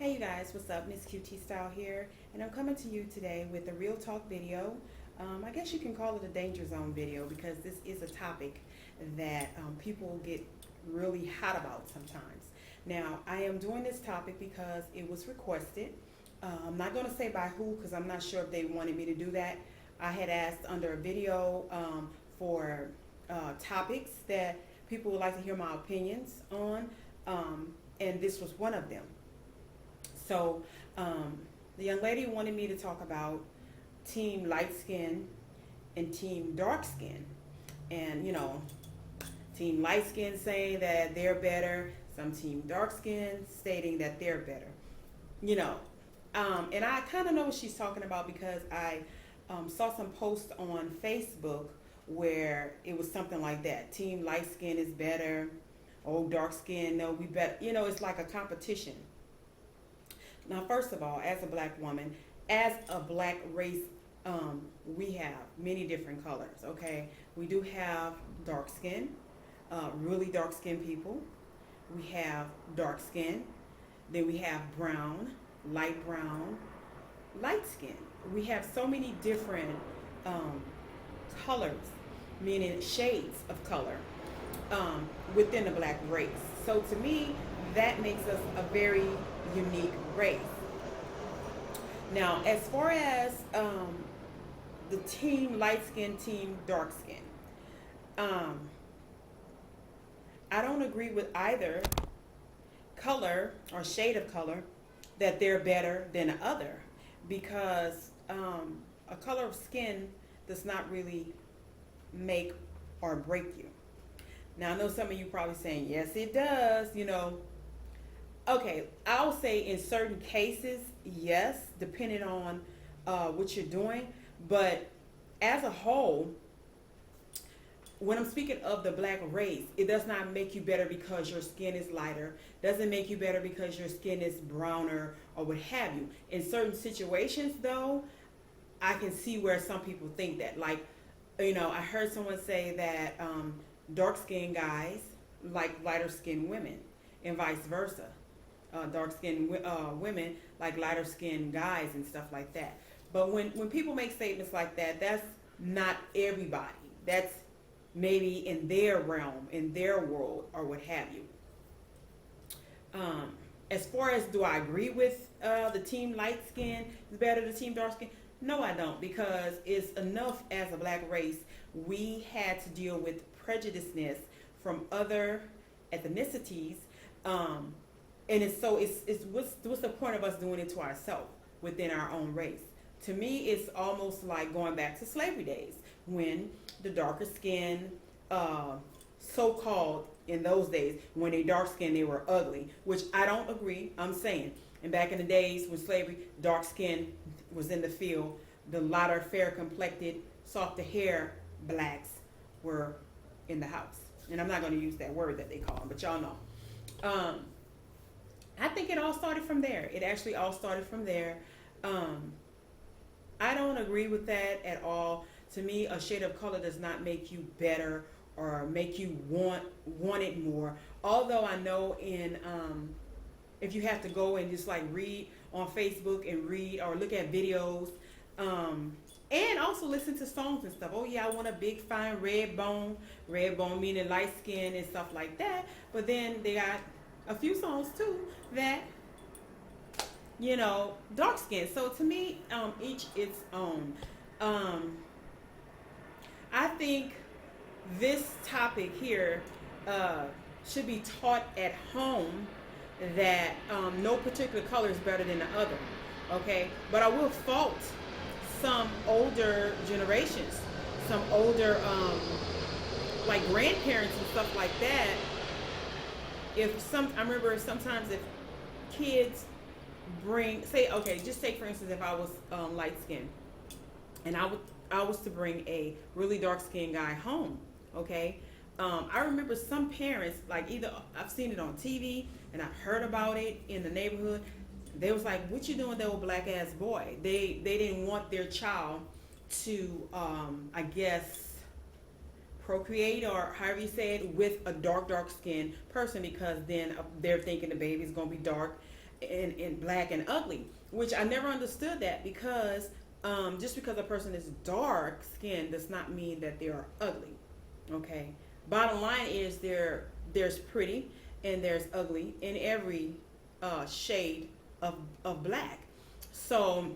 Hey you guys, what's up? Miss QT Style here, and I'm coming to you today with a real talk video. I guess you can call it a danger zone video because this is a topic that people get really hot about sometimes. Now, I am doing this topic because it was requested. I'm not going to say by who because I'm not sure if they wanted me to do that. I had asked under a video for topics that people would like to hear my opinions on, and this was one of them. So the young lady wanted me to talk about team light skin and team dark skin. And, team light skin saying that they're better, some team dark skin stating that they're better. You know, and I kind of know what she's talking about because I saw some posts on Facebook where it was something like that. Team light skin is better. Oh, dark skin, no, we better. It's like a competition. Now, first of all, as a black woman, as a black race, we have many different colors, okay? We do have dark skin, really dark skinned people. We have dark skin. Then we have brown, light skin. We have so many different colors, meaning shades of color within the black race. So to me, that makes us a very unique race. Now, as far as the team light skin, team dark skin, I don't agree with either color or shade of color that they're better than the other because a color of skin does not really make or break you. Now, I know some of you probably saying, yes, it does, Okay, I'll say in certain cases, yes, depending on what you're doing. But as a whole, when I'm speaking of the black race, it does not make you better because your skin is lighter. Doesn't make you better because your skin is browner or what have you. In certain situations, though, I can see where some people think that. Like, I heard someone say that dark-skinned guys like lighter-skinned women and vice versa. Dark-skinned women like lighter-skinned guys and stuff like that. But when people make statements like that, that's not everybody. That's maybe in their realm, in their world, or what have you. As far as do I agree with the team light skin is better than team dark skin? No, I don't, because it's enough as a black race we had to deal with prejudiceness from other ethnicities. And it's what's the point of us doing it to ourselves within our own race? To me, it's almost like going back to slavery days when the darker skin, so-called in those days, when they dark skin, they were ugly, which I don't agree. I'm saying, and back in the days when slavery, dark skin was in the field, the lighter, fair complected, softer hair blacks were in the house. And I'm not going to use that word that they call them, but y'all know. I think it all started from there. It actually all started from there. I don't agree with that at all. To me, a shade of color does not make you better or make you want it more. Although I know if you have to go and just like read on Facebook and read or look at videos, and also listen to songs and stuff. Oh yeah, I want a big fine red bone meaning light skin and stuff like that. But then they got a few songs too that dark skin. So to me, each its own. I think this topic here should be taught at home that no particular color is better than the other. Okay, but I will fault some older generations, some older like grandparents and stuff like that. I remember sometimes if kids just take for instance if I was light skinned and I was to bring a really dark skinned guy home, okay? I remember some parents, like either I've seen it on TV and I've heard about it in the neighborhood. They was like, "What you doing there with black ass boy?" They didn't want their child to I guess procreate or however you say it with a dark skinned person because then they're thinking the baby's gonna be dark in black and ugly, which I never understood that because just because a person is dark skinned does not mean that they are ugly. Okay. Bottom line is there's pretty and there's ugly in every shade of black. So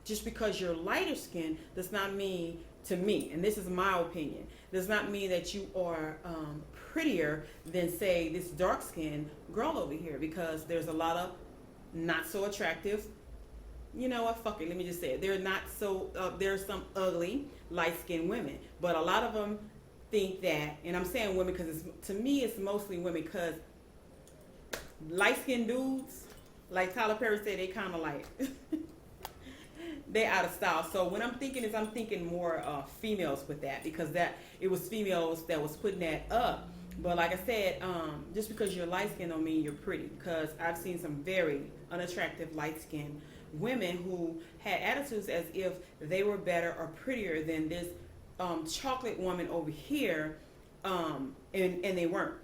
just because you're lighter skinned does not mean, to me, and this is my opinion, does not mean that you are prettier than, say, this dark skinned girl over here, because there's a lot of not so attractive, you know what, fuck it, let me just say it. They're not so, there's some ugly light skinned women, but a lot of them think that, and I'm saying women because to me it's mostly women, because light skinned dudes, like Tyler Perry said, they kind of like, they out of style. So when I'm thinking more females with that, because that it was females that was putting that up. But like I said, just because you're light skinned don't mean you're pretty, because I've seen some very unattractive light skinned women who had attitudes as if they were better or prettier than this chocolate woman over here, and they weren't.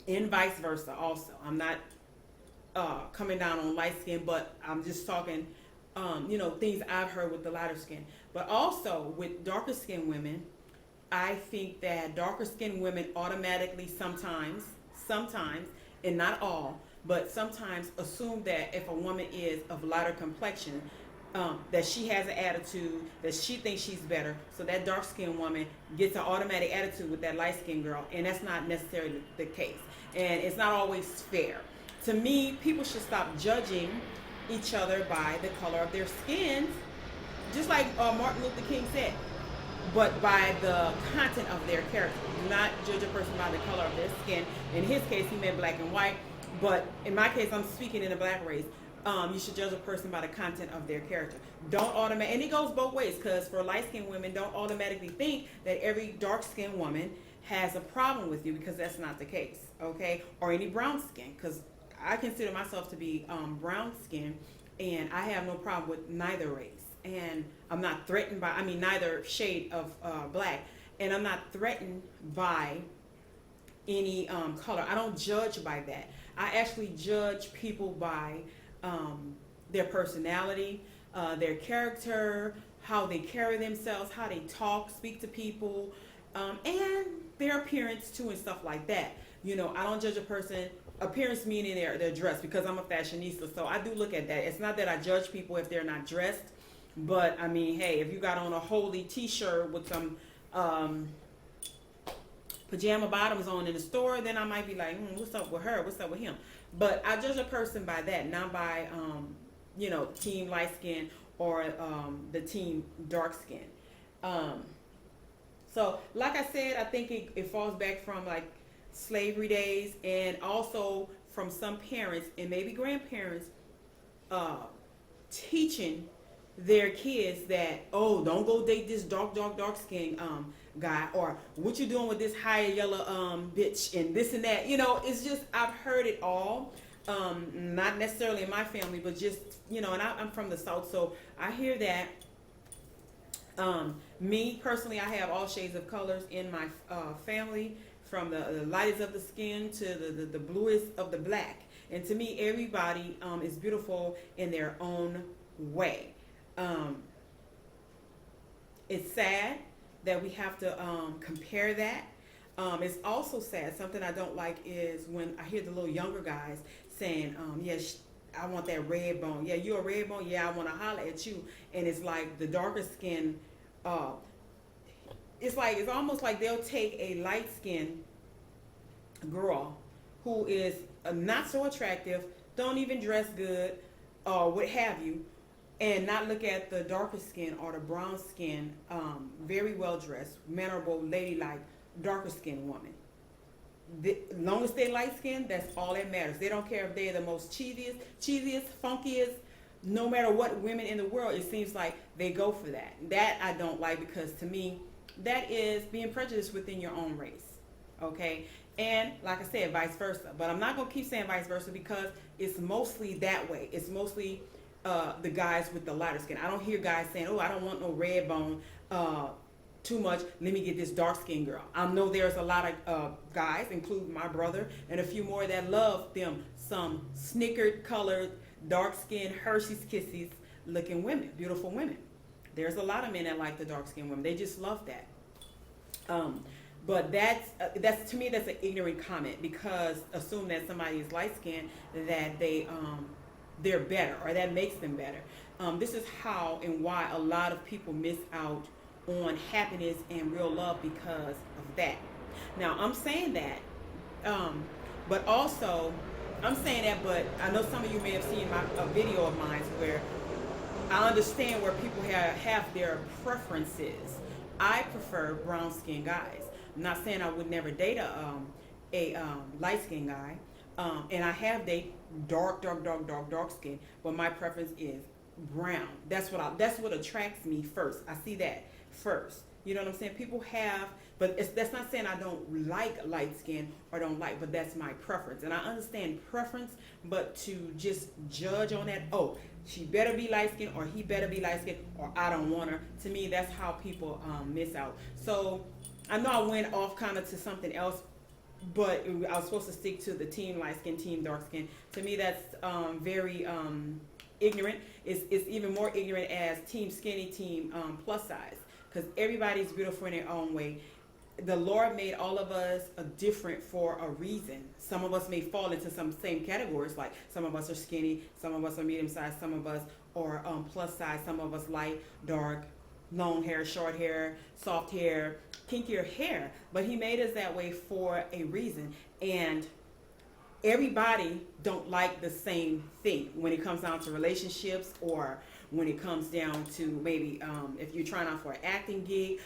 And vice versa also. I'm not coming down on light skin, but I'm just talking things I've heard with the lighter skin. But also with darker skinned women, I think that darker skinned women automatically sometimes, and not all, but sometimes assume that if a woman is of lighter complexion, that she has an attitude, that she thinks she's better. So that dark skinned woman gets an automatic attitude with that light skinned girl, and that's not necessarily the case. And it's not always fair. To me, people should stop judging each other by the color of their skins, just like Martin Luther King said, but by the content of their character. Do not judge a person by the color of their skin. In his case, he meant black and white, but in my case, I'm speaking in the black race. You should judge a person by the content of their character. Don't automatically, and it goes both ways, because for light-skinned women, don't automatically think that every dark-skinned woman has a problem with you, because that's not the case, okay? Or any brown skin, because I consider myself to be brown skin, and I have no problem with neither race. And I'm not threatened by, neither shade of black. And I'm not threatened by any color. I don't judge by that. I actually judge people by their personality, their character, how they carry themselves, how they talk, speak to people, and their appearance too, and stuff like that. I don't judge a person, appearance meaning their dress, because I'm a fashionista, so I do look at that. It's not that I judge people if they're not dressed, but hey, if you got on a holy t-shirt with some pajama bottoms on in the store, then I might be like, what's up with her? What's up with him? But I judge a person by that, not by, team light skin or the team dark skin. So like I said, I think it falls back from like slavery days, and also from some parents and maybe grandparents teaching their kids that, oh, don't go date this dark skin guy, or what you doing with this higher yellow bitch, and this and that. It's just, I've heard it all. Not necessarily in my family, but just, and I'm from the South, so I hear that. Me personally, I have all shades of colors in my family, from the lightest of the skin to the bluest of the black. And to me, everybody is beautiful in their own way. It's sad that we have to compare that. It's also sad, something I don't like is when I hear the little younger guys saying, yes, I want that red bone. Yeah, you're a red bone. Yeah, I want to holler at you. And it's like the darker skin, it's almost like they'll take a light skinned girl who is not so attractive, don't even dress good, or what have you, and not look at the darker skin or the brown skin, very well dressed, mannerable, ladylike, darker skinned woman. As long as they light skinned, that's all that matters. They don't care if they're the most cheesiest, funkiest, no matter what women in the world, it seems like they go for that. That I don't like, because to me, that is being prejudiced within your own race. Okay? And like I said, vice versa. But I'm not going to keep saying vice versa, because it's mostly that way. It's mostly the guys with the lighter skin. I don't hear guys saying, oh, I don't want no red bone too much. Let me get this dark skinned girl. I know there's a lot of guys, including my brother and a few more, that love them some snickered colored, dark skinned Hershey's Kisses looking women, beautiful women. There's a lot of men that like the dark skinned women. They just love that. But that's to me, that's an ignorant comment, because assume that somebody is light skinned, that they're better, or that makes them better. This is how and why a lot of people miss out on happiness and real love because of that. Now I'm saying that, but also I'm saying that, but I know some of you may have seen a video of mine where I understand where people have their preferences. I prefer brown skinned guys. I'm not saying I would never date a light skinned guy, and I have dated dark skin, but my preference is brown. That's what attracts me first. I see that first. You know what I'm saying? People have, but that's not saying I don't like light skin or don't like, but that's my preference. And I understand preference, but to just judge on that, oh, she better be light skin or he better be light skin or I don't want her. To me, that's how people miss out. So I know I went off kind of to something else, but I was supposed to stick to the team light skin, team dark skin. To me, that's very ignorant. It's even more ignorant as team skinny, team plus size, because everybody's beautiful in their own way. The Lord made all of us different for a reason. Some of us may fall into some same categories, like some of us are skinny, some of us are medium sized, some of us are plus size, some of us light, dark, long hair, short hair, soft hair, kinkier hair. But he made us that way for a reason. And everybody don't like the same thing when it comes down to relationships, or when it comes down to maybe if you're trying out for an acting gig.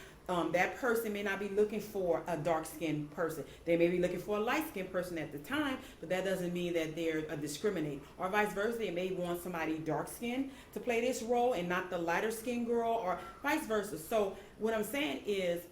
That person may not be looking for a dark-skinned person. They may be looking for a light-skinned person at the time, but that doesn't mean that they're discriminating. Or vice versa, they may want somebody dark-skinned to play this role and not the lighter-skinned girl, or vice versa. So what I'm saying is,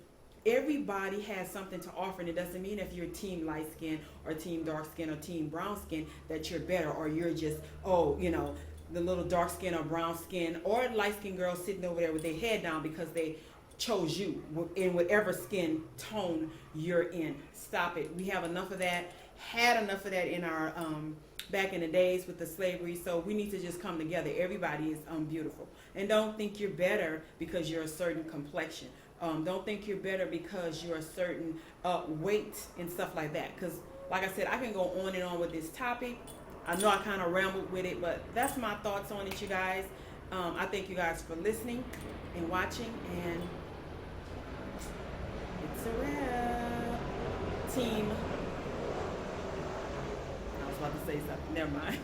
everybody has something to offer, and it doesn't mean if you're team light skin or team dark skin or team brown skin that you're better, or you're just, the little dark skin or brown skin or light skin girl sitting over there with their head down because they chose you in whatever skin tone you're in. Stop it. We have enough of that, had enough of that in our back in the days with the slavery. So we need to just come together. Everybody is beautiful, and don't think you're better because you're a certain complexion. Don't think you're better because you're a certain weight and stuff like that. Because like I said, I can go on and on with this topic. I know I kind of rambled with it, but that's my thoughts on it, you guys. I thank you guys for listening and watching, and it's a wrap. Team. I was about to say something. Never mind.